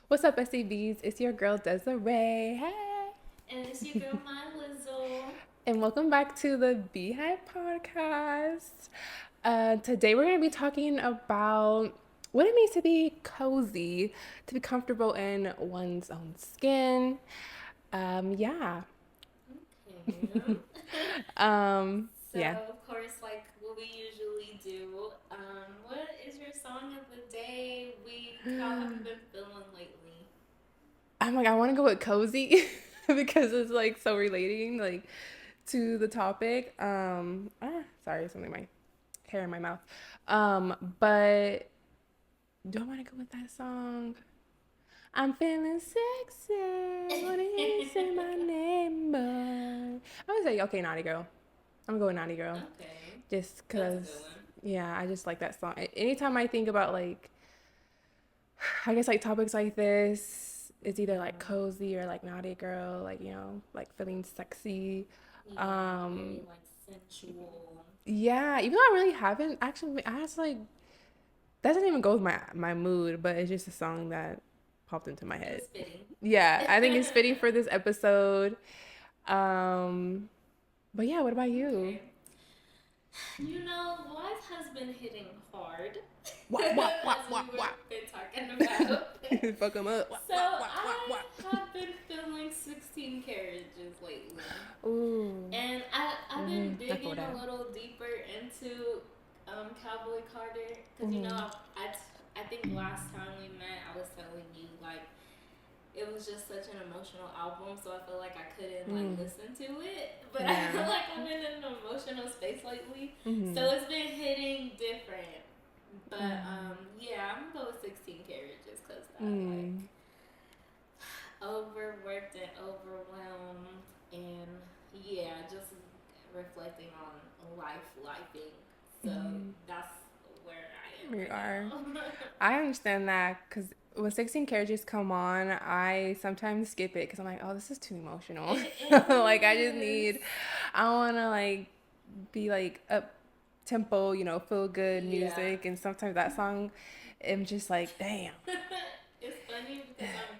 What's up, SCBs? It's your girl Desiree. Hey, And it's your girl, my Lizzo. and welcome back to the BEYHIVE Podcast. Today we're going to be talking about what it means to be cozy, to be comfortable in one's own skin. Yeah. Okay. um, So, yeah. of course, like what we usually do, what is your song of the day? How have you been feeling lately? I'm like, I want to go with cozy because it's like so relating, like to the topic. Sorry, something my hair in my mouth. But do I want to go with that song? I'm feeling sexy. Wanna hear you say my name, boy. I'm gonna say okay, Naughty Girl. I'm gonna go with Naughty Girl, Okay, just that's a cause good one. yeah, I just like that song. Anytime I think about like, I guess like topics like this, it's either like cozy or like Naughty Girl, like like feeling sexy. Yeah, Um, very like sensual. yeah, even though I really haven't actually, I was like that doesn't even go with my mood, but it's just a song that popped into my It head. was fitting. Yeah, I think it's fitting for this episode. Um, but yeah, what about you? Okay. Life has been hitting hard, Wop wop as wop we wop were wop. been talking about. Fuck them up. Wop So wop wop wop I wop. have been feeling 16 carriages lately. Ooh. And I've been I feel digging that. a little deeper into Cowboy Carter because Mm-hmm. I think last time we met I was telling you like it was just such an emotional album, so I feel like I couldn't like Mm. listen to it. But I Yeah. feel like I'm in an emotional space lately, Mm-hmm. so it's been hitting different. But Mm. yeah, I'm gonna go with 16 carriages because that like Mm. overworked and overwhelmed, and yeah, just reflecting on life, lifing. So Mm. that's where I am We right are. now. I understand that because when 16 carriages come on, I sometimes skip it because I'm like, oh, this is too emotional. It Like, I just is. need, I want to like be like up tempo, feel good Yeah. music. And sometimes that song, I'm just like, damn. It's funny because I'm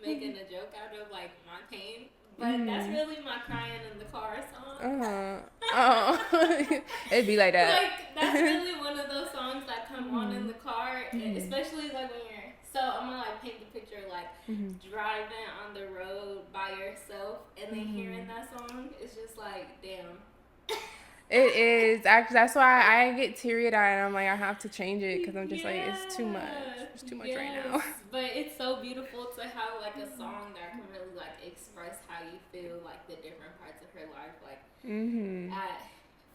making a joke out of like my pain, but that's Mm-hmm. really my crying in the car song. Uh-huh. Oh, it'd be like that. Like that's really one of those songs that come on in Mm-hmm. the car, Mm-hmm. especially like when you're. So I'm gonna like paint the picture like Mm-hmm. driving on the road by yourself, and then hearing Mm-hmm. that song, it's just like damn. It is actually that's why I get teary eyed and I'm like I have to change it because I'm just like it's too much. Yeah, It's too much right yes, now. but it's so beautiful to have like a song that can really like express how you feel, like the different parts of her life. Like Mhm. at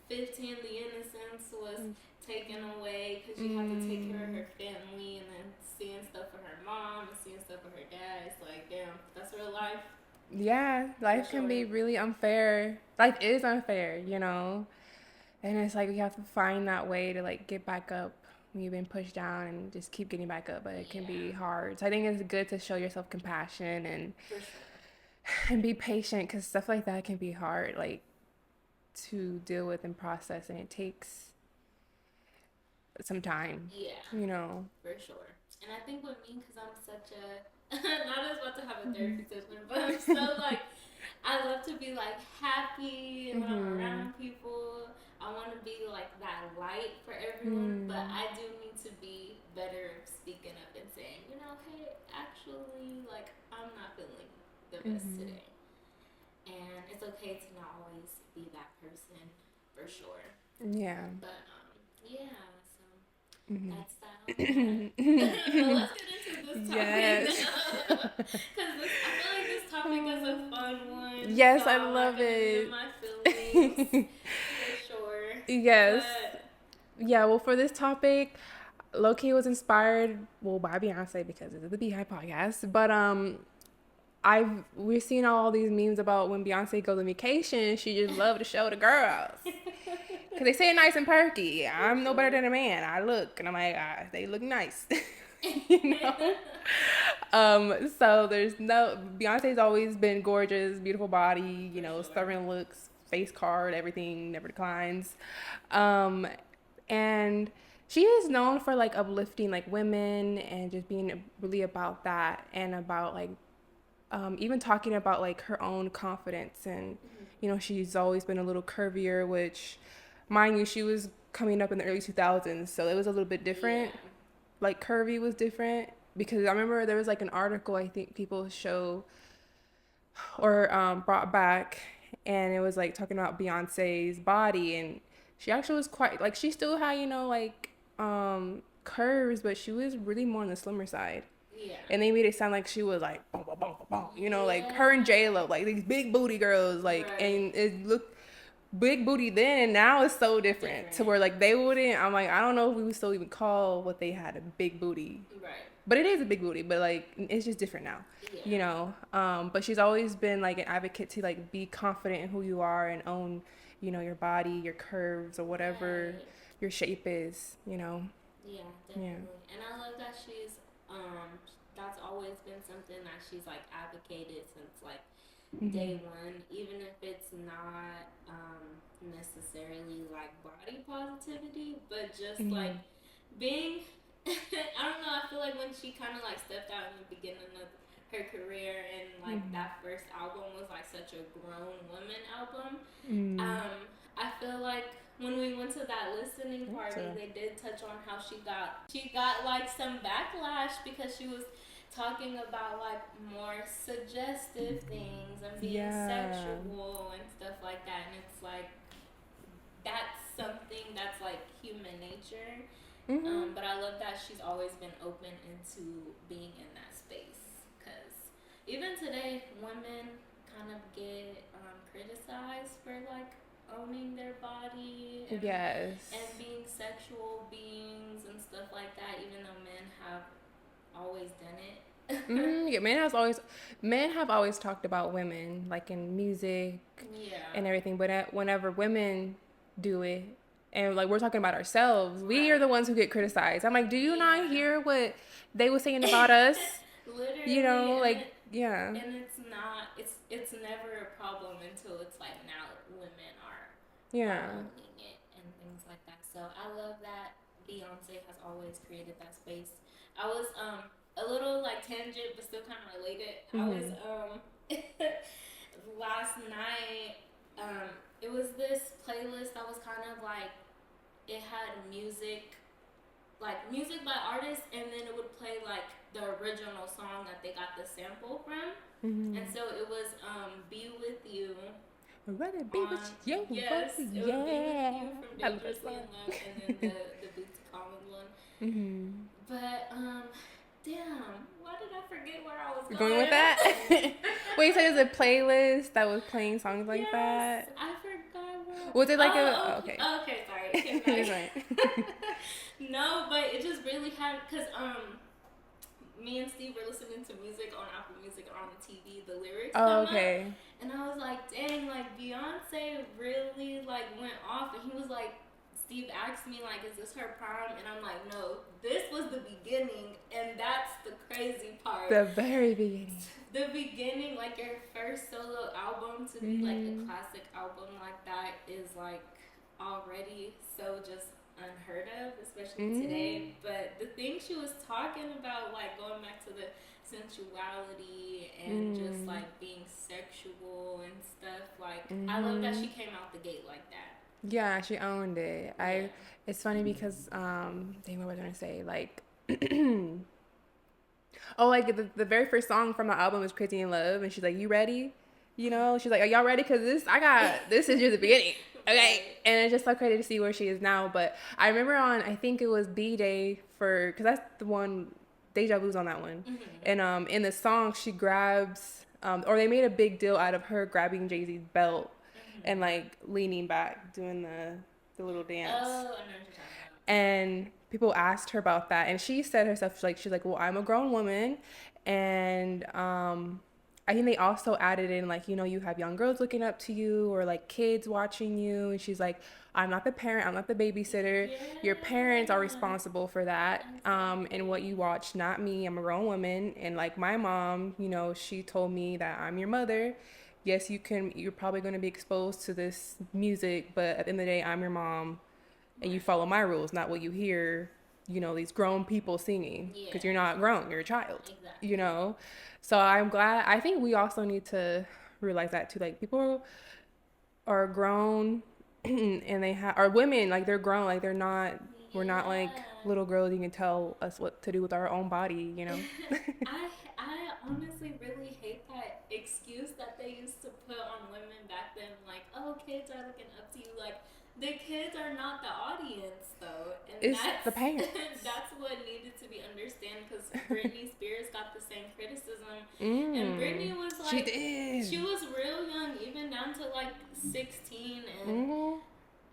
15, the innocence was taken away because she had to take care of Mm. her family, and then seeing stuff for her mom and seeing stuff for her dad. It's like damn, that's real life Yeah, for life can sure. be really unfair. Life is unfair. And it's like we have to find that way to like get back up when you've been pushed down and just keep getting back up, but it can Yeah, be hard. So I think it's good to show yourself compassion and for sure. and be patient cuz stuff like that can be hard like to deal with and process and it takes some time, Yeah, you know. for sure. And I think with me, because I'm such a not as about to have a Mhm. therapy session, but I'm so like I love to be like happy when I'm Mhm. around people. I want to be like that light for everyone, but Mm. I do need to be better speaking up and saying, hey, actually, like I'm not feeling the best Mhm. today, and it's okay to not always be that person for sure. Yeah. But yeah, so Mhm. that's that on that. But let's get into this topic Yes. now. Because I feel like this topic is a fun one. So Yes, I I'm not love going to be in it. my feelings for sure. Yes. But Yeah, well, for this topic, Loki was inspired, well, by Beyonce because it's the Beehive podcast. But we're seeing all these memes about when Beyonce goes on vacation, she just love to show the girls. Cause they say nice and perky. for I'm no better sure. than a man. I look and I'm like, they look nice, you know. So there's no Beyonce's always been gorgeous, beautiful body, For sure. stunning looks, face card, everything never declines. Um, and she is known for like uplifting like women and just being really about that and about like even talking about like her own confidence and she's always been a little curvier, which mind you she was coming up in the early 2000s, so it was a little bit Yeah. different. Like curvy was different because I remember there was like an article I think people show or brought back, and it was like talking about Beyonce's body, and she actually was quite like she still had like curves, but she was really more on the slimmer side. Yeah. And they made it sound like she was like boom, boom, boom, boom, boom. Like her and Yeah. J Lo, like these big booty girls, like, Right. and it looked big booty then, and now it's so different to Different. where like they wouldn't. I'm like, I don't know if we would still even call what they had a big booty, Right. but it is a big booty, but like it's just different now, Yeah. But she's always been like an advocate to like be confident in who you are and own, your body, your curves, or whatever Right. your shape is. Yeah, Yeah. definitely. And I love that that's always been something that she's like advocated since like Mm-hmm. day one, even if it's not necessarily like body positivity, but just like Mm-hmm. being I don't know, I feel like when she kind of like stepped out in the beginning of her career and like Mm-hmm. that first album was like such a grown woman album. Mm-hmm. I feel like when we went to that listening party, So they did touch on how she got like some backlash because she was talking about like more suggestive things and being yeah. sexual and stuff like that, and it's like that's something that's like human nature. Mm-hmm. But I love that she's always been open into being in that space because even today, women kind of get criticized for like owning their body Yes. and being sexual beings and stuff like that, even though men have always done it. Mm-hmm. Yeah, men have always talked about women like in music Yeah. and everything, but whenever women do it, and like we're talking about ourselves, we are the Right. ones who get criticized. I'm like, do you not Yeah. hear what they were saying about us? Literally, Like, yeah. and it's not it's never a problem until it's like now women are Yeah. owning it and things like that. So I love that Beyonce has always created that space. I was a little like tangent but still kind of related. I was Mm-hmm. last night it was this playlist that was kind of like it had music by artists, and then it would play like the original song that they got the sample from. Mm-hmm. And so it was Be With You I'd rather be on, with you, yes, baby. it would Be With Yeah. You from I love that Dangerously in Love, and then song. the Boots Collins one. Mm-hmm. But damn, why did I forget where I was You're going with going? that? Wait, so there's a playlist that was playing songs like Yes, that? I forgot where. Was it like Oh, a okay. okay? Okay, sorry. It came It's back. right. No, but it just really had because me and Steve were listening to music on Apple Music on the TV. The lyrics Oh, come up, okay. and I was like, dang, like Beyonce really like went off, and he was like. Steve asked me like, "Is this her prime?" And I'm like, "No, this was the beginning, and that's the crazy part." The very beginning. The beginning, like your first solo album, to be like a Mm-hmm. classic album like that is like already so just unheard of, especially Mm-hmm. today. But the thing she was talking about, like going back to the sensuality and just Mm-hmm. like being sexual and stuff, like I love that Mm-hmm. she came out the gate like that. Yeah, she owned it. Yeah. It's funny because dang, what was I gonna say? Like oh, like the very first song from the album is Crazy in Love, and she's like, "You ready?" She's like, "Are y'all ready? Cause this is just the beginning." Okay, Right. and it's just so crazy to see where she is now. But I remember I think it was B Day cause that's the one, Deja Vu's on that one, Mm-hmm. and in the song she grabs, or they made a big deal out of her grabbing Jay Z's belt and Mm-hmm. like leaning back, doing the little Oh, dance. I know what you're talking And people asked her about that, and she said herself, she's like, well, I'm a grown woman, and I think they also added in like, you have young girls looking up to you or like kids watching you, and she's like, I'm not the parent, I'm not the babysitter. Your parents are Yeah. responsible for that, and what Exactly. you watch, not me. I'm a grown woman, and like my mom, she told me that I'm your mother. Yes, you're probably going to be exposed to this music, but at the end of the day, I'm your mom. and you Right. follow my rules, not what you hear, these grown people singing, because you're Yeah. not grown, you're a child, you Exactly. know? So I'm glad, I think we also need to realize that too. Like, people are grown and they have, or women, like, they're grown, like, we're not like Yeah. little girls you can tell us what to do with our own body. I honestly really hate that excuse that they used to put on women back then, like, oh, kids are looking up to you. Like, the kids are not the audience, though, and It's that's the parents. that's what needed to be understood. Because Britney Spears got the same criticism, and Mm, Britney was she like, did. she was real young, even down to like 16, and Mm-hmm.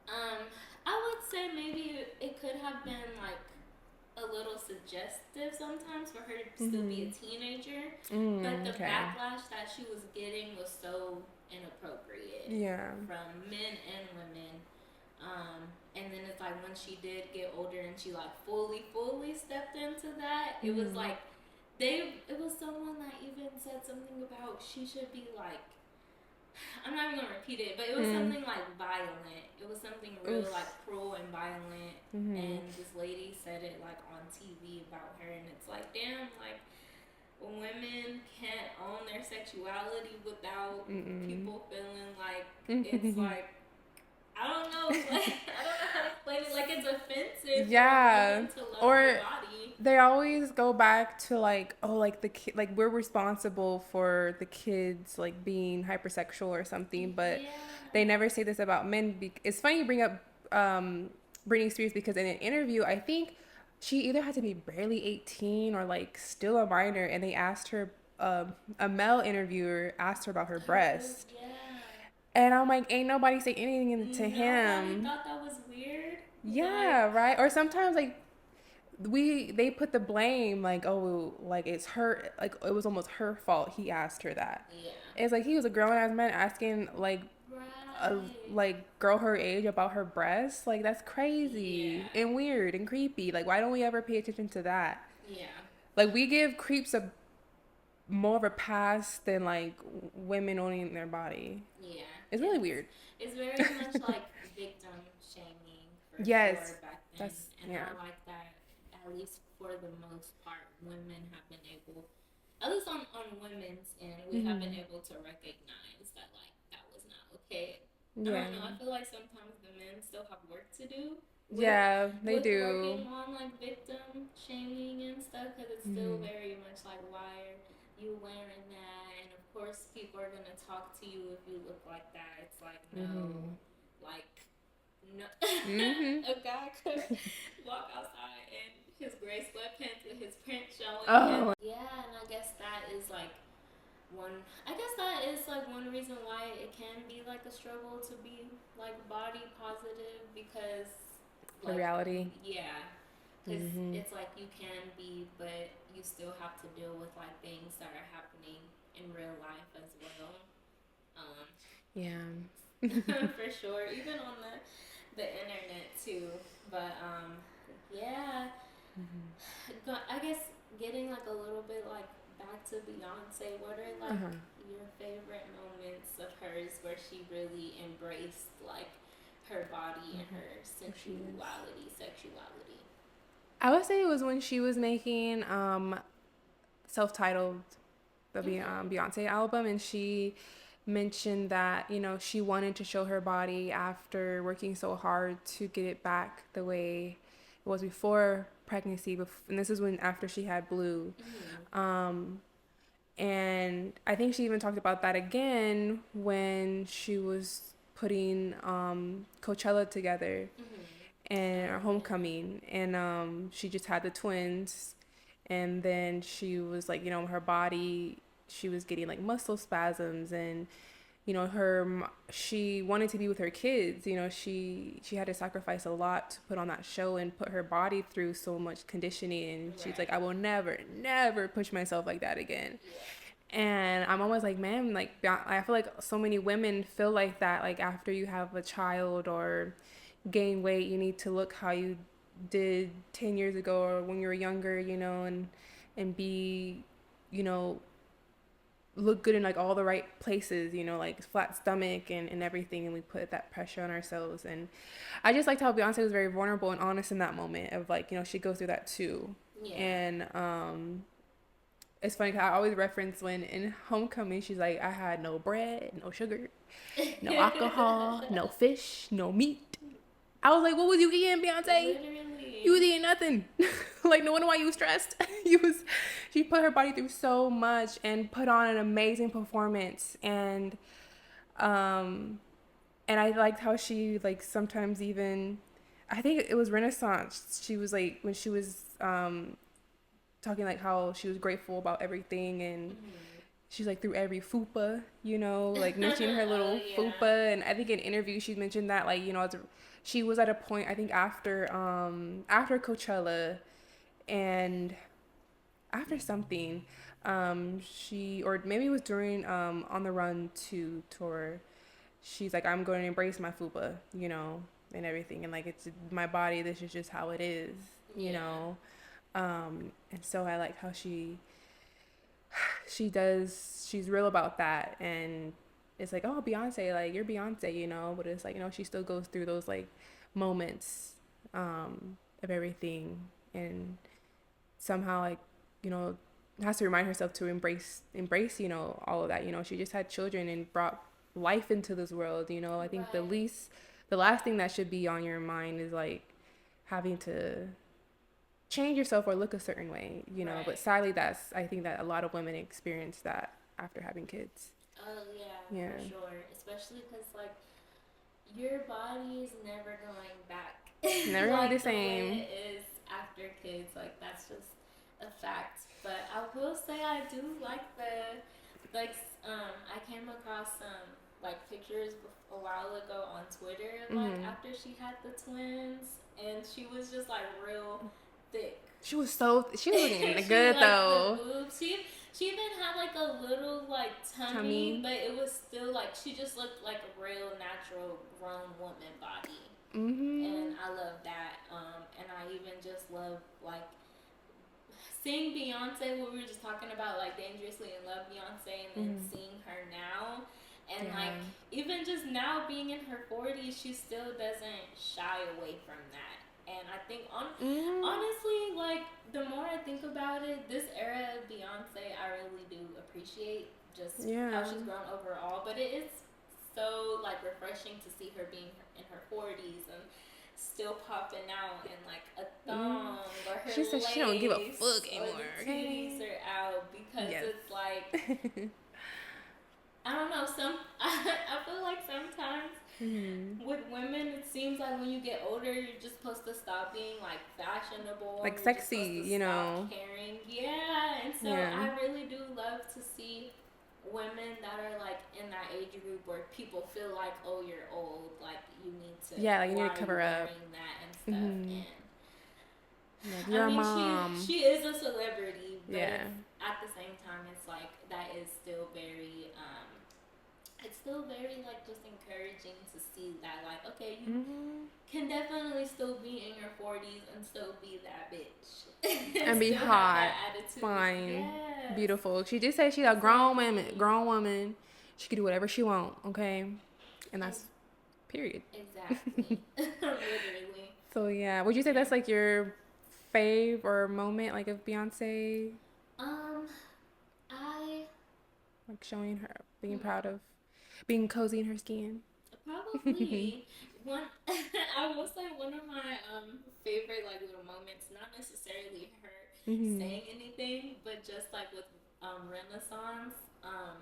um, I would say maybe it could have been like a little suggestive sometimes for her to still be a Mm-hmm. teenager, but Mm, the okay. backlash that she was getting was so inappropriate Yeah. from men and women. And then it's like when she did get older and she like fully stepped into that, it was Mm-hmm. like it was someone that even said something about she should be like, I'm not even gonna repeat it, but it was Mm. something like violent. It was something real like Oof. cruel and violent. Mm-hmm. And this lady said it like on TV about her, and it's like, damn, like women can't own their sexuality without Mm-mm. people feeling like it's like, I don't know, like I don't know how to explain it. Like it's offensive for a Yeah. woman to love her Or body. they always go back to like, oh, like the kid, like we're responsible for the kids like being hypersexual or something, but Yeah. they never say this about men. It's funny you bring up Britney Spears, because in an interview, I think she either had to be barely 18 or like still a minor, and they asked her, a male interviewer asked her about her Her boob, breast, yeah. and I'm like, ain't nobody say anything to Nobody him. thought that was weird. Like, Yeah, right. Or sometimes like they put the blame like, oh, like it's her, like it was almost her fault he asked her that. yeah. It's like he was a grown ass man asking like a Right. like girl her age about her breasts. Like that's crazy Yeah. and weird and creepy. Like why don't we ever pay attention to that? Yeah. Like we give creeps a more of a pass than like women owning their body. Yeah. It's really weird. It's very much like victim shaming for Yes, sure back then, that's and yeah. I like that. At least for the most part, women have been able, at least on women's end, we have been Hmm. able to recognize that like that was not okay. I Yeah, don't know. I feel like sometimes the men still have work to do with yeah, they do. working on like victim shaming and stuff, because it's still Hmm. very much like, why are you wearing that? And of course people are gonna talk to you if you look like that. It's like, no, Hmm. like, no. Hmm. A guy could walk outside in his gray sweatpants with his print showing, and Oh. yeah, and I guess that is like one, I guess that is like one reason why it can be like a struggle to be like body positive, because The like, reality. yeah, because Hmm. it's like you can be, but you still have to deal with like things that are happening in real life as well. um Yeah. for sure, even on the internet too. But yeah, I guess getting like a little bit like back to Beyonce, what are like Uh-huh. your favorite moments of hers where she really embraced like her body and her Who she is. sexuality? I would say it was when she was making self-titled Okay. Beyonce album, and she mentioned that she wanted to show her body after working so hard to get it back the way it was before pregnancy. And this is when after she had Blue. Mhm. Um, and I think she even talked about that again when she was putting Coachella together Mhm. and our Oh yeah. homecoming, and she just had the twins, and then she was like, her body, she was getting like muscle spasms, and she wanted to be with her kids. She had to sacrifice a lot to put on that show and put her body through so much conditioning, and she's like, Right. I will never push myself like that again. Yeah. And I'm always like, man, like I feel like so many women feel like that, like after you have a child or gain weight, you need to look how you did 10 years ago or when you were younger, and be, you know look good in like all the right places, you know, like flat stomach and everything, and we put that pressure on ourselves. And I just liked how Beyonce was very vulnerable and honest in that moment of like, you know, she goes through that too. Yeah. And it's funny 'cause I always reference when in Homecoming she's like, I had no bread, no sugar, no alcohol, no fish, no meat. I was like, what was you eating, Beyonce? You was Literally. eating nothing. Like, no wonder why you was stressed. you was She put her body through so much and put on an amazing performance. Um and I liked how she like sometimes even, I think it was Renaissance. She was like when she was talking like how she was grateful about everything, and Mm-hmm. she's like through every fupa, you know, like mentioning her Oh little yeah. fupa. And I think in interviews she mentioned that like, you know, she was at a point I think after Coachella and after something, she, or maybe it was during On the Run 2 tour, she's like, I'm going to embrace my fupa, you know, and everything, and like it's my body, this is just how it is, you Yeah. know. And so I like how she's real about that. And it's like, oh, Beyonce, like you're Beyonce, you know, but it's like, you know, she still goes through those like moments of everything, and somehow like, you know, has to remind herself to embrace, you know, all of that. You know, she just had children and brought life into this world, you know. I think Right. the last thing that should be on your mind is like having to change yourself or look a certain way, you know. But Right. sadly, that's, I think that a lot of women experience that after having kids. Oh yeah, Yeah. for sure. Especially because like your body is never going back Never gonna be the like the way same. it is after kids. Like that's just a fact. But I will say I do like the like I came across some like pictures a while ago on Twitter like Hmm. after she had the twins and she was just like real thick. She was looking She good like the though. boobs. She even had like a little like tummy, Tummy. but it was still like she just looked like a real natural grown woman body, and Hmm. I love that. And I even just love like seeing Beyonce. What we were just talking about, like dangerously in love Beyonce, and then Hmm. seeing her now, and like Yeah. even just now being in her 40s, she still doesn't shy away from that. And I think Hmm. honestly, like the more I think about it, this era of Beyonce, I really do appreciate just how Yeah. she's grown overall. But it is so like refreshing to see her being in her 40s and still popping out in like a Mm. thong or her She said she don't give a fuck lace or anymore. the titties Okay. are out because Yes. it's like I don't know some I feel like sometimes Hmm. with women it seems like when you get older you're just supposed to stop being like fashionable Like and you're just sexy, supposed to you stop know. caring. Yeah, and so Yeah. I really do love to see women that are like in that age group where people feel like, oh, you're old, like you need to, Yeah, like you need why to are you cover up. wearing that and stuff. Hmm. And Like I you're a mean, mom. she is a celebrity, but Yeah. it's at the same time, it's like that is still very, it's still very like just encouraging to see that like okay, you Hmm. can definitely still be in your 40s and still be that bitch and And be still have that hot, attitude. fine, Yes, beautiful. She did say she's a exactly. grown woman. She can do whatever she want. Okay, and that's Ex- period. exactly. Literally. So yeah, would you say Yeah. that's like your fave or moment like of Beyonce, Um, I like showing her being hmm, proud of being cozy in her skin? probably one. I will say one of my favorite like little moments, not necessarily her Mhm. saying anything, but just like with Renaissance,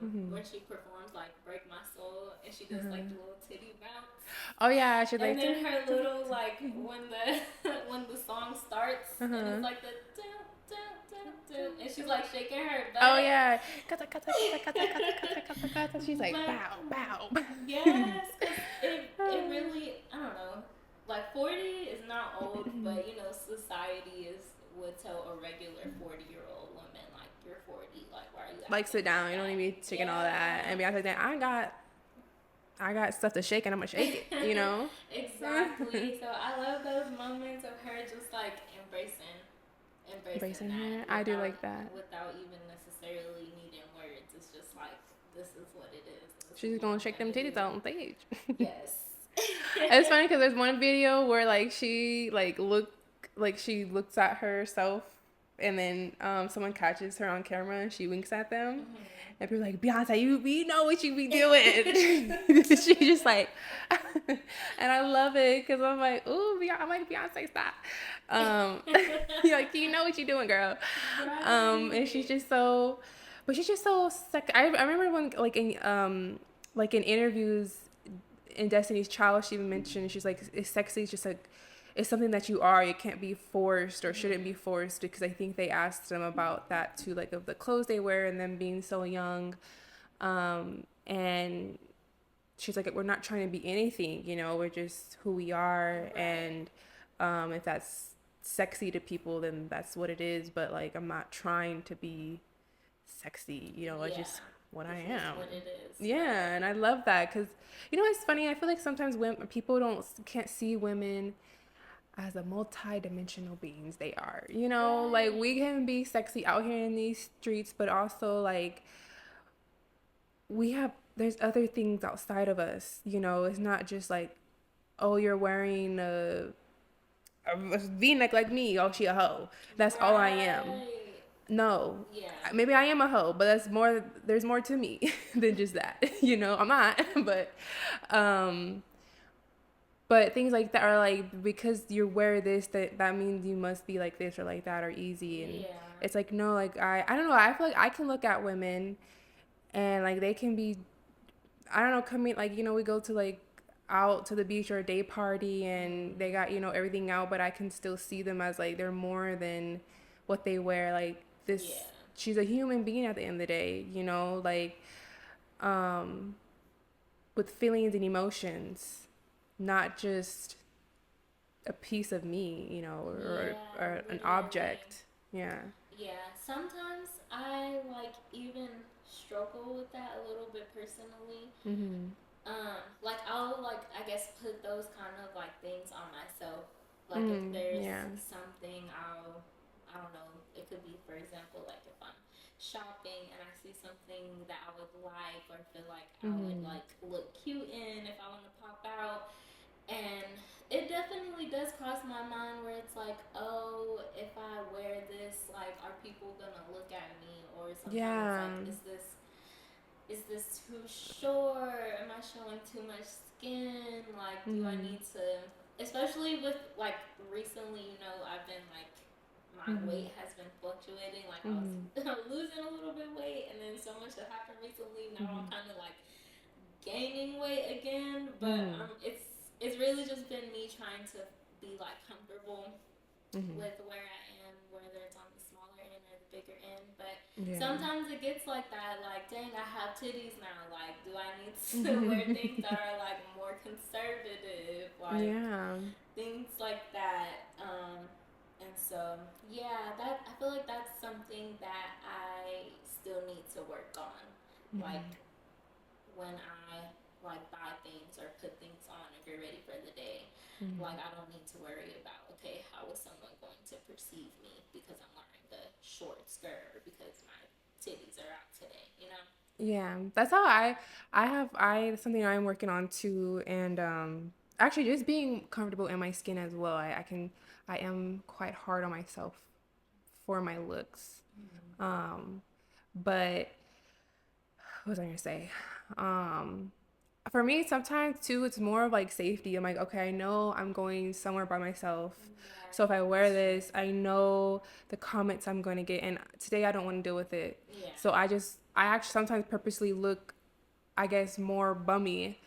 Mhm. when she performs like "Break My Soul" and she does like Uh-huh. the little titty bounce, Oh yeah, she's and like then dun, her dun, little like dun. when the when the song starts and it's Uh-huh. like the dun, dun, dun, dun, and she's like shaking her Oh butt. yeah. Kata kata kata kata kata kata kata kata. She's like But bow bow. yes, because it really I don't know. Like 40 is not old, but you know society is would tell a regular 40-year-old woman like you're 40, like why are you Like sit acting like down. You don't need that? to be shaking all that. And Yeah. Beyonce saying, I got stuff to shake and I'm gonna shake it. You know. Exactly. So I love those moments of her just like embracing Embracing that her. I do like that. without even necessarily needing words. It's just like this is what it is. This is She's what gonna I'm shake them gonna titties do. out on stage. Yes. It's funny because there's one video where like she she looks at herself and then someone catches her on camera and she winks at them and people are like, Beyonce, you know what you be doing. She just like and I love it because I'm like, ooh, I'm like, Beyonce, stop. You're like, you know what you doing, girl. And she's Right. just so, but she's just so I remember when like in interviews in Destiny's Child, she even mentioned, she's like, it's sexy, it's just like, it's something that you are. It can't be forced or shouldn't be forced, because I think they asked them about that too, like of the clothes they wear and them being so young. And she's like, we're not trying to be anything, we're just who we are. Right. And if that's sexy to people, then that's what it is. But like, I'm not trying to be sexy, it's Yeah. just what I This is am. what it is. Yeah, Right. and I love that because it's funny. I feel like sometimes women, people can't see women as a multi-dimensional beings they are. Like we Right. can be sexy out here in these streets, but also like there's other things outside of us. It's not just like, oh, you're wearing a V-neck like me. Oh, she a hoe. That's all I am. Right. No, Yeah. maybe I am a hoe, but there's more to me than just that. I'm not. Um but things like that are like, because you wear this, that means you must be like this or like that or easy. And Yeah. it's like, no, like I don't know, I feel like I can look at women and like they can be, I don't know, coming like, we go to like out to the beach or a day party and they got, everything out, but I can still see them as like they're more than what they wear. Like this, Yeah. she's a human being at the end of the day, like um with feelings and emotions, not just a piece of me, Yeah. or an Literally. object. Yeah. Yeah. Sometimes I like even struggle with that a little bit personally. Mhm. Like I'll like I guess put those kind of like things on myself. Like if Mm, there's yeah. something I don't know, it could be for example like if I'm shopping and I see something that I would like or feel like I would Mhm. like look cute in if I want to pop out, and it definitely does cross my mind where it's like, oh, if I wear this, like, are people gonna look at me? Or sometimes it's Yeah. like, is this too short? Am I showing too much skin? Like, do I Mhm. need to, especially with like recently, I've been like, my Mhm. weight has been fluctuating. Like, I was Mhm. losing a little bit weight, and then so much had happened recently. Now I'm Mhm. kind of like gaining weight again, but Mhm. it's really just been me trying to be like comfortable Mhm. with where I am, whether it's on the smaller end or the bigger end. But Yeah. sometimes it gets like that, like, dang, I have titties now. Like, do I need to wear things Mhm. that are like more conservative? Like, Yeah. things like that. And so, yeah, that I feel like that's something that I still need to work on. Like, Mhm. when I like buy things or put things on or get ready for the day. Like, Mhm. I don't need to worry about, okay, how is someone going to perceive me because I'm wearing the short skirt or because my titties are out today? Yeah, that's how I something I'm working on too, and actually just being comfortable in my skin as well. I am quite hard on myself for my looks. Um, but what was I gonna say? Um, for me, sometimes too, it's more of like safety. I'm like, okay, I know I'm going somewhere by myself. So if Right, I wear that's this, true. I know the comments I'm going to get. And today I don't want to deal with it. Yeah. So I actually sometimes purposely look, I guess, more bummy,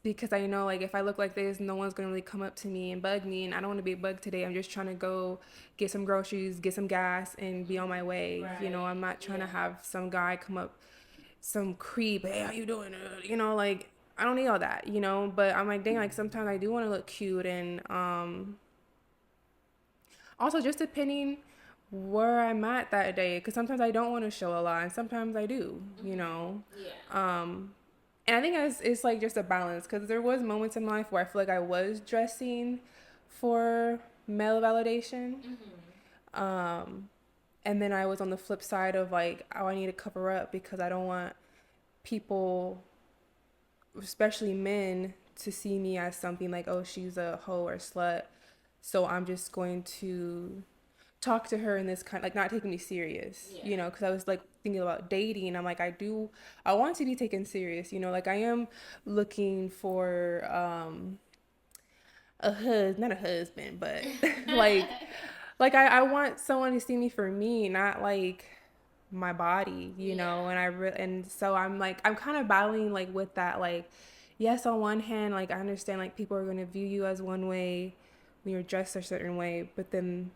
because I know like if I look like this, no one's going to really come up to me and bug me. And I don't want to be bugged today. I'm just trying to go get some groceries, get some gas, and be on my way. Right. I'm not trying to Yeah. have some guy come up, some creep, hey, how you doing, like I don't need all that, but I'm like, dang, like sometimes I do want to look cute. And also just depending where I'm at that day, because sometimes I don't want to show a lot and sometimes I do, Yeah. um and I think it's like just a balance, because there was moments in my life where I feel like I was dressing for male validation, um and then I was on the flip side of like, oh, I need to cover up because I don't want people, especially men, to see me as something like, oh, she's a hoe or slut. So I'm just going to talk to her in this kind, like, not taking me serious, Yeah. you know, because I was like thinking about dating. I'm like, I want to be taken serious, you know, like I am looking for not a husband, but like I want someone to see me for me, not like my body, you Yeah. know. And so I'm like, I'm kind of battling like with that, like, yes, on one hand, like I understand like people are going to view you as one way when you're dressed a certain way, but then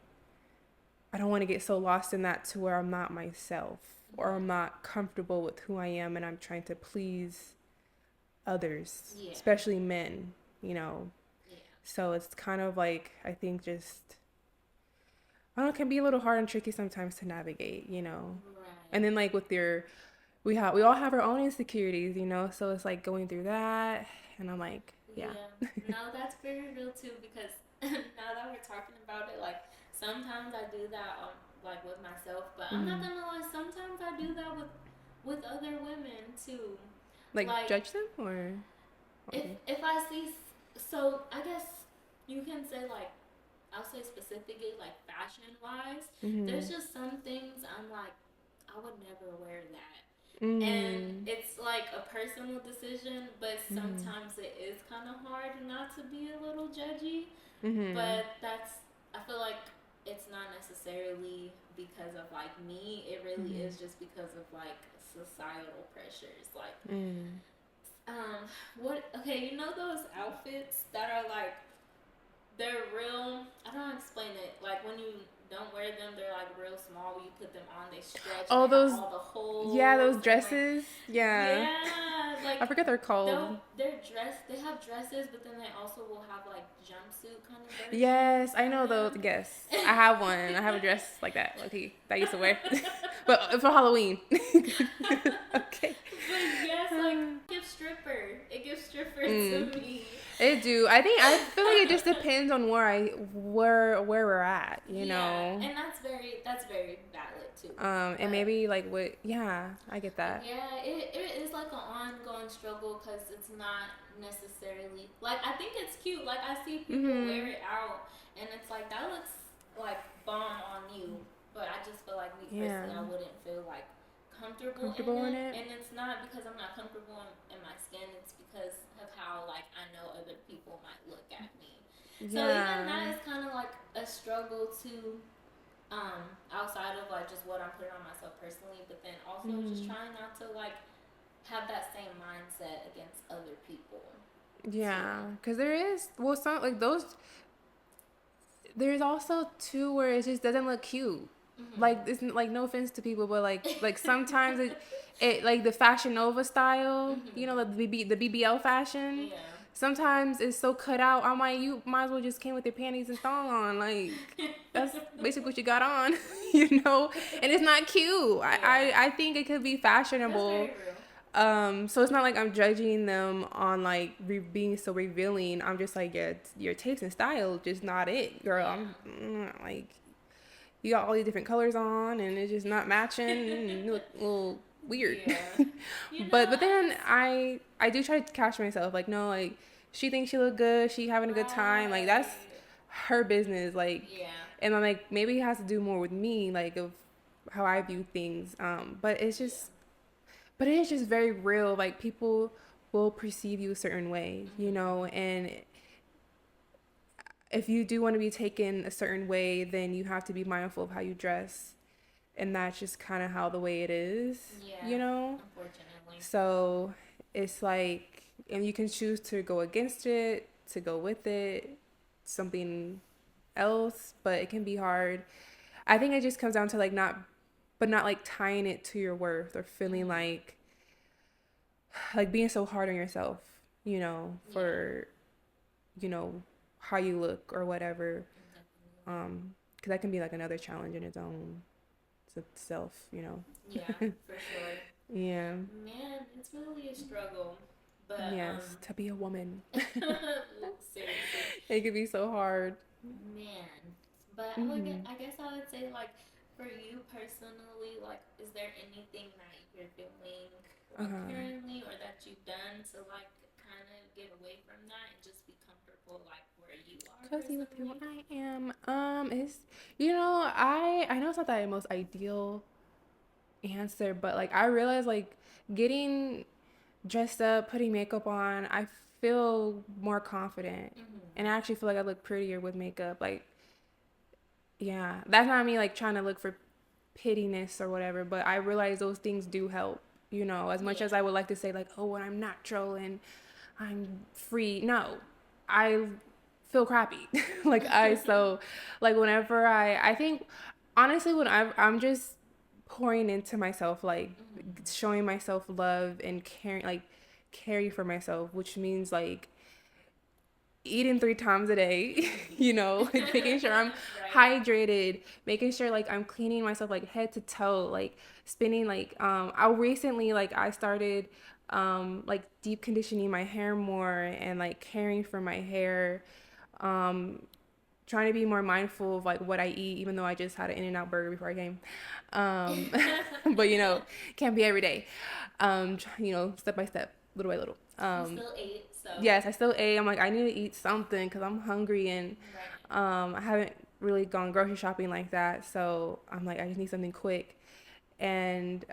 I don't want to get so lost in that to where I'm not myself or I'm not comfortable with who I am and I'm trying to please others, Yeah. especially men, you know. Yeah. So it's kind of like, I think just, I don't know, it can be a little hard and tricky sometimes to navigate, you know. And Right. then like with your, we all have our own insecurities, you know. So it's like going through that, and I'm like, yeah. Yeah. No, that's very real too because now that we're talking about it, like sometimes I do that like with myself, but I'm not Mm-hmm. gonna lie, sometimes I do that with other women too. Like Like judge them or if I see so I guess you can say like I'll say specifically like fashion wise, there's mm-hmm. just some things I'm like I would never wear that. And Mm-hmm. it's like a personal decision, but Mm-hmm. sometimes it is kind of hard not to be a little judgy. Mm-hmm. But I feel like it's not necessarily because of like me. It really Mm-hmm. is just because of like societal pressures. Like, Mm. what? Okay, you know those outfits that are like they're real. I don't know how to explain it. Like when you don't wear them, they're like real small. When you put them on, they stretch and Oh, they have those, all the yeah, holes those and like, dresses. Yeah. yeah, like I forget they're called. they're dress. They have dresses, but then they also will have like jumpsuit kind of versions Yes, I of know those. them. Yes, I have one. I have a dress like that, okay, that I used to wear, but for Halloween. Okay. But yes, like gift stripper. It gives stripper Mm. to me. It do. I feel like it just depends on where we're at, you Yeah, know. and that's very valid too. And But maybe like what? Yeah, I get that. yeah, it is like an ongoing struggle because it's not necessarily like I think it's cute. Like I see people wear Mhm. it out, and it's like that looks like bomb on you. But I just feel like me Yeah. personally, I wouldn't feel like comfortable in Comfortable in it, it. and it's not because I'm not comfortable in my skin. It's because of how like I know other people might look at me. So even Yeah. that is kind of like a struggle to outside of like just what I'm putting on myself personally, but then also just Mhm. trying not to like have that same mindset against other people too. Yeah, because there is, well, some like those. There's also too where it just doesn't look cute. Like Mhm. it's like, no offense to people, but like sometimes it like the Fashion Nova style, you know, Mhm. the BBL fashion. Yeah. Sometimes it's so cut out. I'm like, you might as well just came with your panties and thong on. Like that's basically what you got on, you know. And it's not cute. Yeah. I think it could be That's fashionable. very real. So it's not like I'm judging them on like being so revealing. I'm just like, yeah, your taste and style just not it, girl. Yeah. Like, you got all these different colors on and it's just not matching and you look a little weird. Yeah. You know, But I then just I do try to catch myself, like, no, like, she thinks she look good, she having a good time, like that's right. her business, like. Yeah. And I'm like, maybe it has to do more with me, like, of how I view things. But it's Yeah. just, but it is just very real. Like, people will perceive you a certain way, you Mhm. know, and if you do want to be taken a certain way, then you have to be mindful of how you dress. And that's just kind of how the way it is, you Yeah. know? Unfortunately. So it's like, and you can choose to go against it, to go with it, something else, but it can be hard. I think it just comes down to like not like tying it to your worth or feeling Mhm. like being so hard on yourself, you know, Yeah. for, you know, how you look or whatever. Definitely. Because that can be like another challenge in its own self, you Yeah, know. for sure. Yeah. Man, it's really a struggle. But Yes, to be a woman. seriously, It could be so hard. man. But Mhm. I guess I would say like for you personally, like, is there anything that you're doing like Uh-huh. you've done to like kind of get away from that and just be comfortable like where you are Cozy with who personally? I am. Is I know it's not the most ideal answer, but like I realize like getting dressed up, putting makeup on, I feel more confident, and I actually feel like I look prettier with makeup. Like, yeah, that's not me like trying to look for pittiness or whatever, but I realize those things do help. As much Yeah. as I would like to say like, oh, when I'm natural and I'm free, no, I feel crappy. Like whenever I think honestly when I'm just pouring into myself, like showing myself love and caring for myself, which means like eating 3 times a day, like making sure I'm Right. hydrated, making sure like I'm cleaning myself like head to toe, like spending like I recently like I started like deep conditioning my hair more and like caring for my hair, um trying to be more mindful of like what I eat, even though I just had an In-N-Out burger before I came. Um, but can't be every day. Step by step, little by little. You still ate, so Yes, I still ate. I'm like, I need to eat something because I'm hungry and right. I haven't really gone grocery shopping like that. So I'm like, I just need something quick. And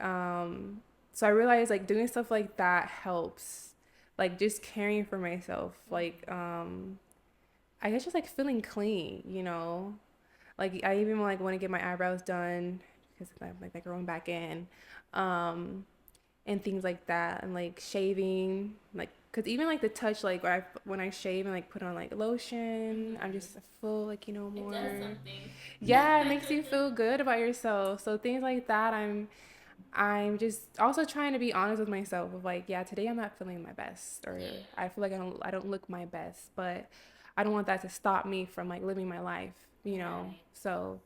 so I realized like doing stuff like that helps. Like just caring for myself. Like I guess just like feeling clean. Like I even like want to get my eyebrows done because I'm like they're growing back in. Um, and things like that, and like shaving, like because even like the touch, like when I shave and like put on like lotion, I'm just full like It does more. something. Yeah, it makes you feel good about yourself. So things like that, I'm just also trying to be honest with myself of like, yeah, today I'm not feeling my best, or Yeah. I feel like I don't look my best, but I don't want that to stop me from like living my life. Right. So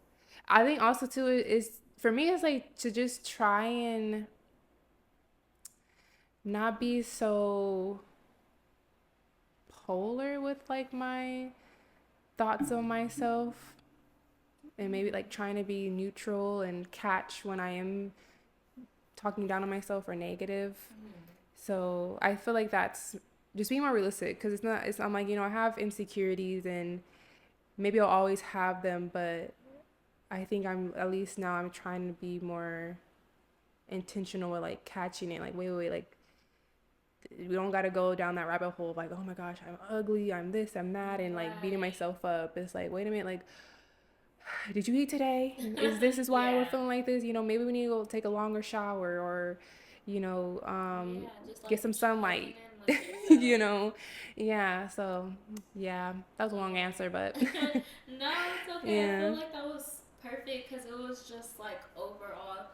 I think also too is for me it's like to just try and not be so polar with like my thoughts on myself, and maybe like trying to be neutral and catch when I am talking down on myself or negative. So I feel like that's just being more realistic because I'm like, I have insecurities and maybe I'll always have them, but I think I'm at least now I'm trying to be more intentional with like catching it. Like, wait, like we don't got to go down that rabbit hole of like, oh my gosh, I'm ugly, I'm this, I'm that, and like beating Right. myself up. It's like, wait a minute, like, did you eat today? Is why we're Yeah. feeling like this? Maybe we need to go take a longer shower or, you know, Yeah, just get like some checking sunlight. in with yourself. you know, yeah. So yeah, that was a long answer, but Yeah. No, it's okay. I yeah. feel like that was perfect because it was just like overall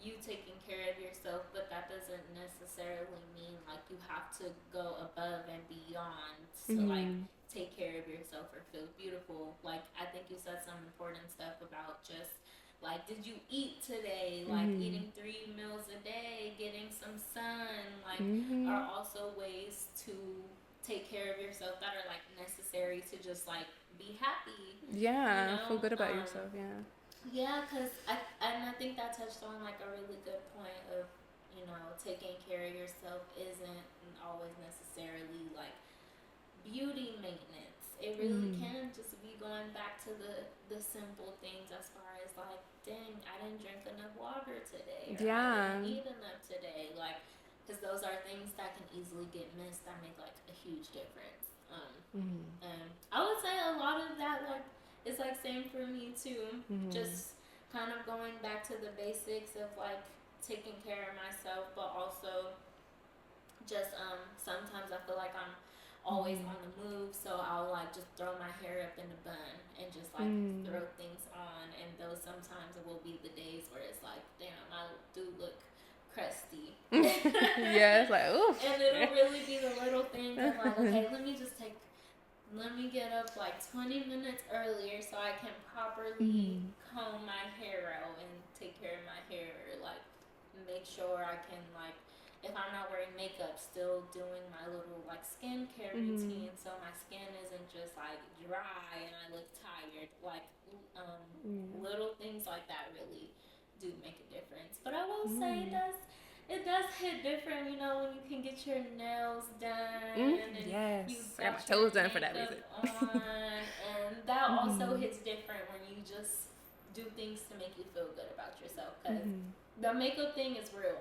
you taking care of yourself, but that doesn't necessarily mean like you have to go above and beyond to like Mhm. take care of yourself or feel beautiful. Like I think you said some important stuff about just like did you eat today? Like Mhm. eating 3 meals a day, getting some sun, like are Mhm. also ways to take care of yourself that are like necessary to just like be happy, you Yeah, feel know? good about yourself. Yeah. Yeah, because I think that touched on like a really good point of, taking care of yourself isn't always necessarily like beauty maintenance. It really Mhm. can just be going back to the simple things as far as like, dang, I didn't drink enough water today, or I Yeah. didn't eat enough today, like, because those are things that can easily get missed that make like a huge difference. Mhm. And I would say a lot of that like is like same for me too. Mhm. Just kind of going back to the basics of like taking care of myself, but also just sometimes I feel like I'm always Mhm. on the move, so I'll like just throw my hair up in a bun and just like Mhm. throw things on, and those sometimes will be the days where it's like, damn, I do look crusty. Yeah, it's like oof. And it'll really be the little things of like, okay, let me get up like 20 minutes earlier so I can properly Mhm. comb my hair out and take care of my hair. Like, make sure I can, like, if I'm not wearing makeup, still doing my little, like, skincare Mhm. routine so my skin isn't just, like, dry and I look tired. Like, Yeah. little things like that really do make a difference. But I will say Mhm. it does hit different, when you can get your nails Mm, done and yes, you I got my got your toes done for that makeup reason. on, and that also Mhm. hits different when you just do things to make you feel good about yourself, because Mhm. the makeup thing is real.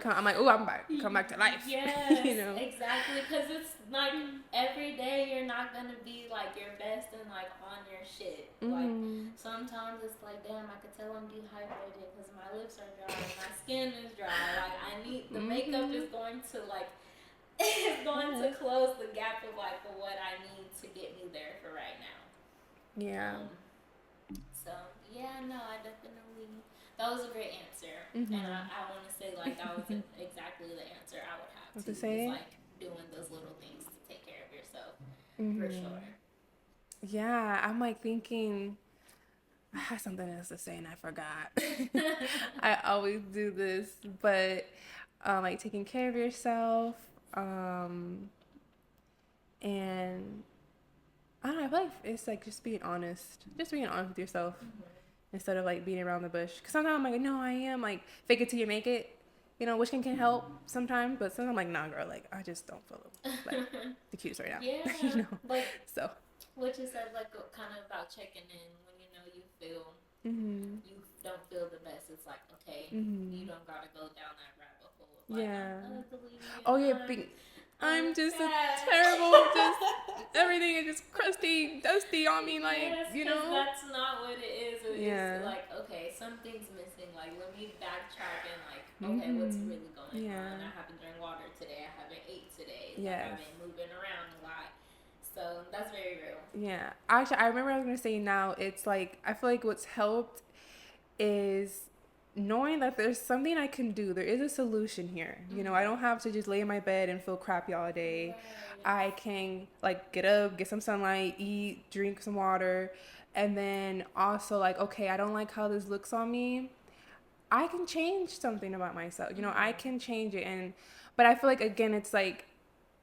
I'm like, oh, I'm back. Come back to life. Yes, you know. exactly. Because it's like every day you're not gonna be like your best and like on your shit. Like Mhm. sometimes it's like, damn, I could tell I'm dehydrated because my lips are dry, my skin is dry. Like I need the makeup Mhm. is going to like is going to Yeah. close the gap of like what I need to get me there for right now. Yeah. Um, so yeah, no, I definitely that was a great answer, and Mhm. I want to say like that wasn't exactly the answer I would have What to too. Just say? like doing those little things to take care of yourself, for Mhm. sure. Yeah, I'm like thinking. I had something else to say and I forgot. I always do this, but like taking care of yourself, um, and I don't know. I feel like it's like just being honest with yourself instead of like beating around the bush. Because sometimes I'm like, no, I am like fake it till you make it. Which can help sometimes, but sometimes I'm like, nah, girl, like I just don't feel like the cutest right now. Yeah, like So. what you said, like kind of about checking in when you feel Mhm. you don't feel the best. It's like, okay, you Mhm. don't gotta go down that rabbit hole of like I'm Yeah. ugly Oh and yeah, I'm I'm just a terrible, fat. just everything is just crusty, dusty on me, like, Yes, because that's not what it is. It's Yeah. like, okay, something's missing. Like, let me backtrack and, like, okay, what's Mhm. really going on? Yeah. I haven't drank water today. I haven't ate today. Like, I've Yes. been moving around a lot. So, that's very real. Yeah. Actually, I remember I was gonna say now. It's like I feel like what's helped is knowing that there's something I can do. There is a solution here. I don't have to just lay in my bed and feel crappy all day. Right. I can like get up, get some sunlight, eat, drink some water, and then also like, okay, I don't like how this looks on me. I can change something about myself. I can change it, but I feel like again it's like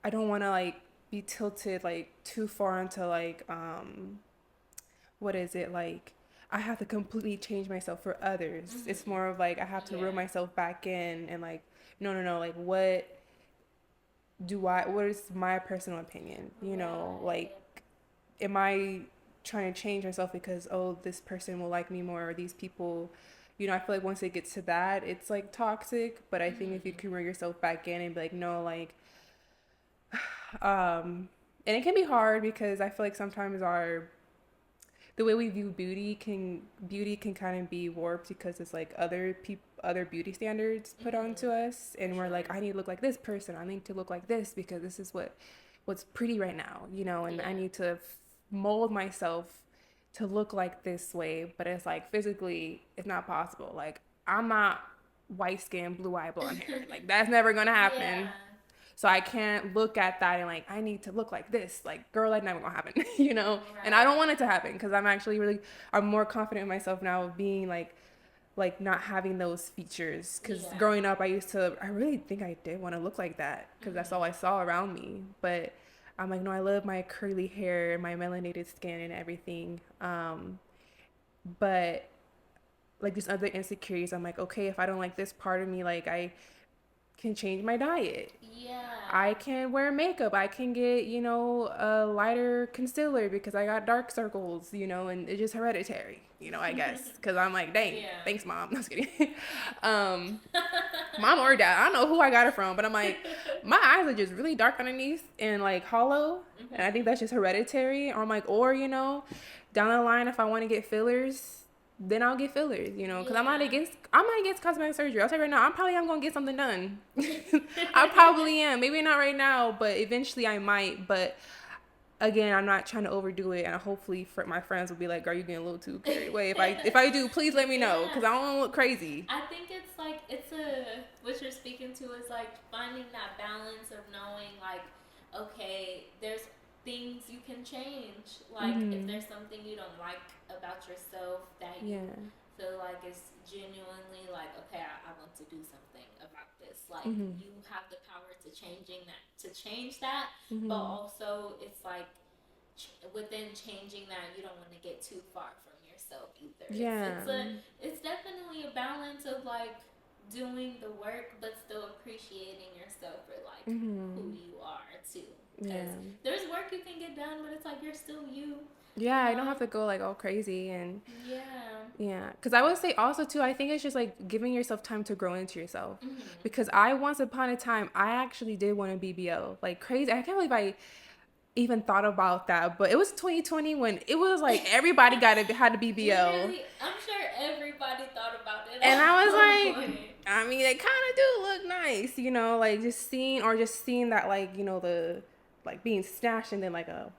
I don't want to like be tilted like too far into like what is it like I have to completely change myself for others. It's more of like I have to reel Yeah. myself back in and like no, like what is my personal opinion? Like Right. am I trying to change myself because this person will like me more or these people I feel like once it gets to that it's like toxic, but I think if you can reel yourself back in and be like no, like and it can be hard because I feel like sometimes the way we view beauty can kind of be warped because it's like other beauty standards put onto us, For and we're sure. like I need to look like this person, I need to look like this because this is what's pretty right now, and I Yeah. need to mold myself to look like this way, but it's like physically it's not possible. Like I'm not white skin, blue eye, blonde hair. Like that's never gonna happen. Yeah. So I can't look at that and like I need to look like this. Like girl, that's never gonna happen, And I don't Right. want it to happen because I'm more confident in myself now of being like not having those features. Because Yeah. growing up, I really think I did want to look like that because that's all I saw around me. But I'm like, no, I love my curly hair and my melanated skin and everything. But like these other insecurities, I'm like, okay, if I don't like this part of me, like I can change my diet. Yeah. I can wear makeup. I can get, a lighter concealer because I got dark circles, and it's just hereditary, I guess. Because I'm like, dang, Yeah. thanks, mom. No, just kidding. um, Mom or dad, I don't know who I got it from, but I'm like, my eyes are just really dark underneath and like hollow. And I think that's just hereditary. Or I'm like, down the line, if I want to get fillers, then I'll get fillers, because Yeah. I'm not against cosmetic surgery. I'll tell you right now, I'm probably am gonna get something done. I probably am. Maybe not right now, but eventually I might. But again, I'm not trying to overdo it, and hopefully my friends will be like, "Are you getting a little too carried away?" If I do, please let me know, Yeah. because I don't want to look crazy. I think it's like what you're speaking to is like finding that balance of knowing like, okay, there's things you can change. Like if Mhm. there's something you don't like about yourself that you Yeah. feel like is genuinely like, okay, I want to do something about this. Like Mhm. you have the power to change that, but Mhm. also it's like within changing that, you don't want to get too far from yourself either. Yeah. It's definitely a balance of like doing the work, but still appreciating yourself for like who Mm-hmm. you are too. Because Yeah. there's work you can get done, but it's like you're still you, Yeah, you I don't know? have to go like all crazy and Yeah. yeah, because I would say also too, I think it's just like giving yourself time to grow into yourself. Mm-hmm. Because I once upon a time, I actually did want a BBL, like crazy. I can't believe I even thought about that, but it was 2020 when it was like everybody got it had a BBL, Literally, I'm sure everybody thought about it and at I was some like, point. I mean, they kind of do look nice, you know, like just seeing that like you know the like being snatched and then like a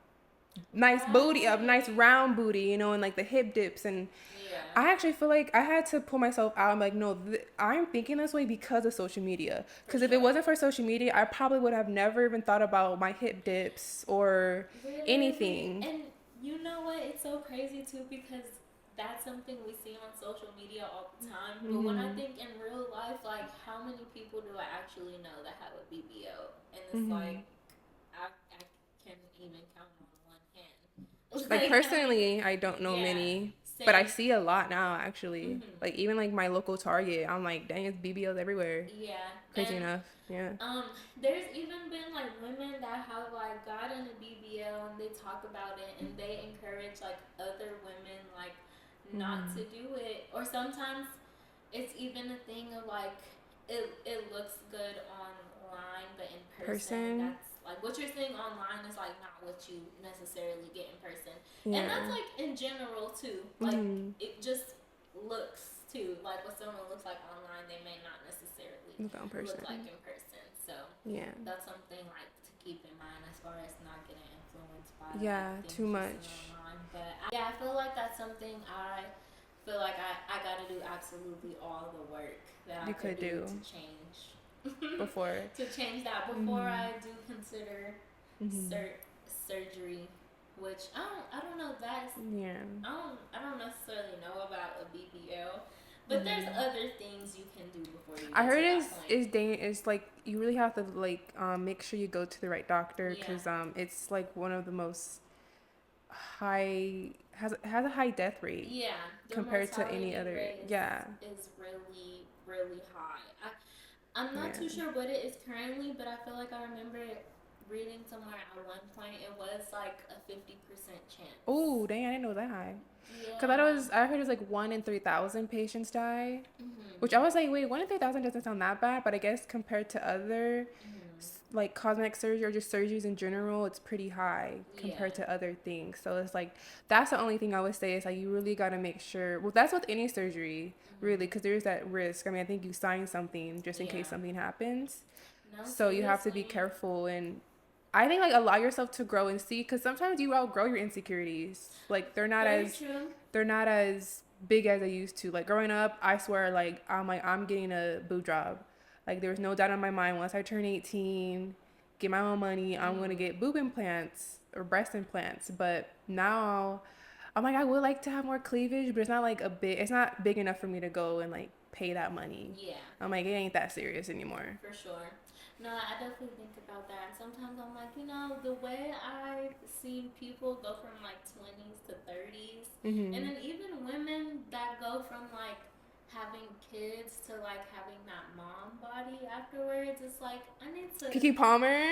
nice booty, a nice Right. round booty, you know, and like the hip dips and Yeah. I actually feel like I had to pull myself out. I'm like, no, I'm thinking this way because of social media. For Because if it sure. wasn't for social media, I probably would have never even thought about my hip dips or Literally. anything. And you know what? It's so crazy too because that's something we see on social media all the time. But when I Mhm. think in real life, like how many people do I actually know that have a BBO? And it's Mhm. like I can even count on one hand. Like Like how many? personally, I don't know Yeah. many, but I Same. see a lot now. Actually, Mhm. like even like my local Target, I'm like, dang, it's BBLs everywhere. Yeah. Crazy And enough, yeah. there's even been like women that have like gotten a BBL and they talk about it and they encourage like other women like not to Mhm. do it. Or sometimes it's even a thing of like it looks good online, but in person, Person, that's like what you're seeing online is like not what you necessarily get in person. And that's yeah. like in general too. Like Mhm. it just looks too like what someone looks like online, they may not necessarily Look on look like person, in person. So yeah. that's something like to keep in mind as far as not getting influenced by like Yeah, too things you see much. online. But yeah, I feel like that's something I feel like I gotta do absolutely all the work that I You could could do do to change before. to change that before Mhm. I do consider Mhm. surgery, which I don't know that's Yeah. I don't necessarily know about a BBL, but there's Mhm. other things you can do before you I get to heard that point. it's like you really have to like make sure you go to the right doctor Yeah. because it's like one of the most high has a high death rate Yeah, the compared to any mortality other. rate Yeah. is really really high. I'm not Yeah. too sure what it is currently, but I feel like I remember reading somewhere at one point it was like a 50% chance. Oh, dang! I didn't know that high. Cause Yeah. I heard it was like 1 in 3,000 patients die, which I Mhm. was like, wait, 1 in 3,000 doesn't sound that bad, but I guess compared to other Mhm. like cosmetic surgery or just surgeries in general, it's pretty high Yeah. compared to other things. So it's like that's the only thing I would say is like you really got to make sure. Well, that's with any surgery, really, Mhm. because there's that risk. I mean, I think you sign something just in case Yeah. something happens. No, So you have to be seriously. careful and I think like allow yourself to grow and see because sometimes you outgrow your insecurities. Like Very true. they're not as big as they used to. Like growing up, I swear like I'm getting a boob job. Like there was no doubt in my mind once I turn 18, get my own money, I'm gonna Mhm. get boob implants or breast implants. But now I'm like I would like to have more cleavage, but it's not like it's not big enough for me to go and like pay that money. Yeah. I'm like it ain't that serious anymore. For sure. No, I definitely think about that. And sometimes I'm like, you know, the way I've seen people go from like 20s to 30s, and Mhm. then even women that go from like having kids to like having that mom body afterwards, it's like, I need to. Kiki Palmer.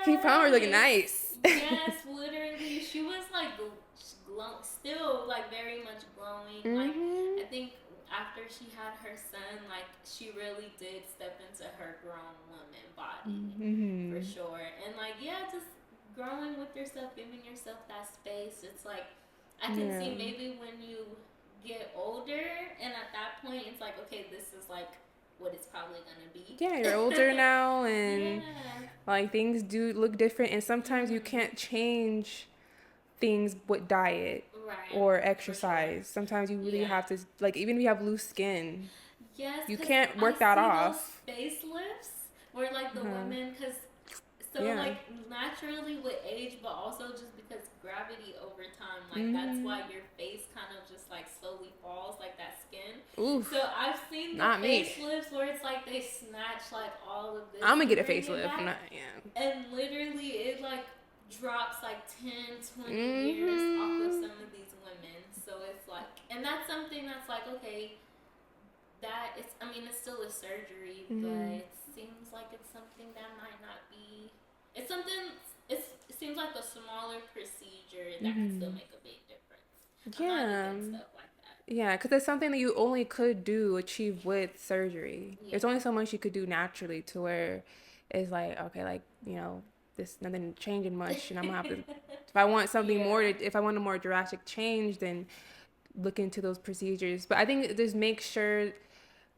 Kiki Palmer looking Yes. nice. Yes, literally. She was like still like very much glowing. Like, Mhm. I think after she had her son, like she really did step into her grown woman body for Mhm. sure. And like yeah, just growing with yourself, giving yourself that space. It's like I can Yeah. see maybe when you get older and at that point it's like okay, this is like what it's probably gonna be. Yeah, you're older now and Yeah. like things do look different and sometimes you Mhm. can't change things with diet Right. or For sure. exercise. Sometimes you really Yeah. have to like even if you have loose skin, Yes, you because can't I work that see those off. facelifts where like the Uh-huh. women, because so Yeah. like naturally with age, but also just because gravity over time, like that's Mhm. why your face kind of just like slowly falls, like that skin. So Oof. I've seen the Not me. facelifts where it's like they snatch like all of this I'm gonna and get a bring it facelift. back, Not yeah. and literally it like drops like 10, 20 years off of Mhm. some of these women. So it's like, and that's something that's like, okay, that it's, I mean, it's still a surgery, Mm-hmm. but it seems like it's something that might not be. It's something. It seems like a smaller procedure that can still Mm-hmm. make a big difference. I'm not Yeah. against stuff like that. Yeah, because it's something that you only could do achieve with surgery. Yeah. There's only so much you could do naturally to where it's like, okay, like, this nothing changing much, and I'm gonna have to. If I want something more, Yeah. if I want a more drastic change, then look into those procedures. But I think just make sure.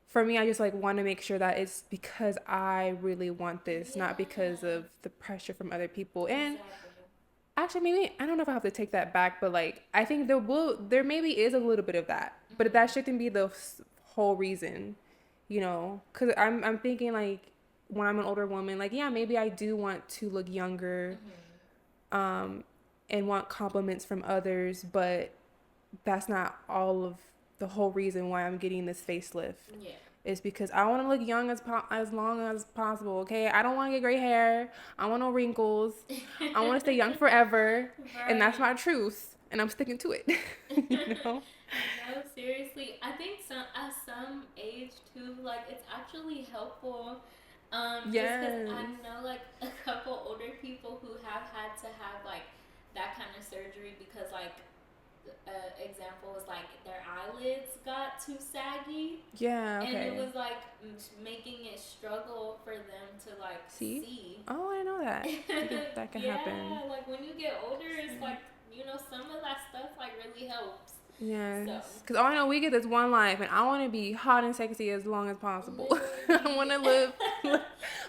For me, I just like want to make sure that it's because I really want this, not because Yeah. of the pressure from other people. And Exactly. actually, maybe I don't know if I have to take that back, but like I think there maybe is a little bit of that, but that Mm-hmm. shouldn't be the whole reason, because I'm thinking like when I'm an older woman, like yeah, maybe I do want to look younger, Mm-hmm. um, and want compliments from others, but that's not all of the whole reason why I'm getting this facelift. Yeah. Is because I want to look young as long as possible. Okay, I don't want to get gray hair. I want no wrinkles. I want to stay young forever, and that's Right. my truth, and I'm sticking to it. you know? No, seriously. I think some at some age too, like it's actually helpful. Just because Yes. I know like a couple older people who have had to have like that kind of surgery because like example was like their eyelids got too saggy, Yeah. and it Okay. was like making it struggle for them to like See? see. Oh, I know that. That can happen. Yeah, like when you get older, it's like some of that stuff like really helps. Yes. So Because all I know, we get this one life, and I want to be hot and sexy as long as possible. I want literally, to live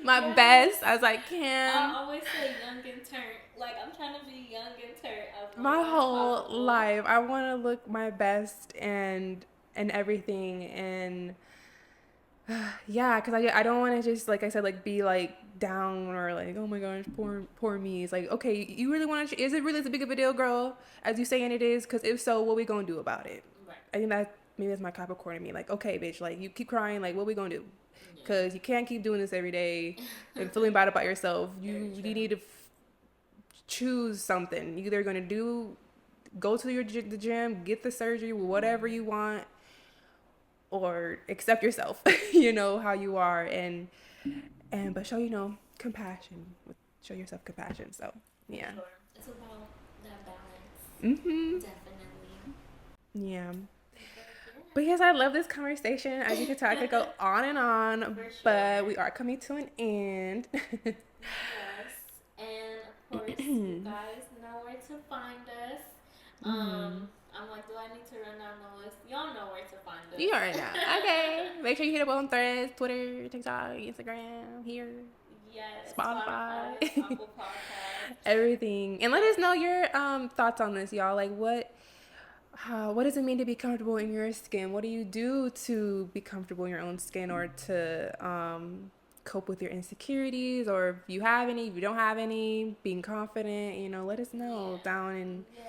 my yes. best as I I can. always say young and turn. Like I'm trying to be young and turn as long My as whole possible. life, I want to look my best and everything, and yeah, because I don't want to just like I said like be like down or like oh my gosh poor me. It's like okay, you really want to? Is it really as big of a deal, girl, as you saying it is? Because if so, what we gonna do about it? Right. I think that maybe that's my Capricorn in me. Like okay, bitch, like you keep crying, like what we gonna do? Yeah. Because you can't keep doing this every day and feeling bad about yourself. Very You true. need to choose something. You either gonna go to the gym, get the surgery, whatever you Mm-hmm. want, or accept yourself, how you are, but show compassion. Show yourself compassion. So For yeah. sure. It's about that balance. Mhm. Definitely. Yeah. But yeah. But yes, I love this conversation. As you can tell, I could go on and on, For but sure. we are coming to an end. Yes. And of course, you guys know where to find us. Mhm. I'm like, do I need to run down the list? Y'all know where to find You us. already know. Okay. Make sure you hit up on Threads, Twitter, TikTok, Instagram, here, Yes, Spotify, Spotify, Apple Podcasts. everything, and let us know your thoughts on this, y'all. Like, what does it mean to be comfortable in your skin? What do you do to be comfortable in your own skin, or to cope with your insecurities, or if you have any, if you don't have any, being confident. Let us know Yeah. down in Yes.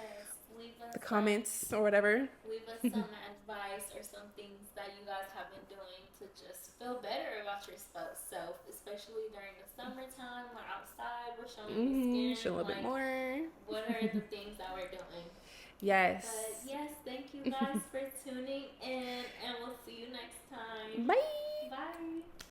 the comments or whatever. Leave us some advice or some things that you guys have been doing to just feel better about yourself, especially during the summertime. We're outside, we're showing the Show a skin. little bit Like, more. what are the things that we're doing? Yes. But yes, thank you guys for tuning in, and we'll see you next time. Bye.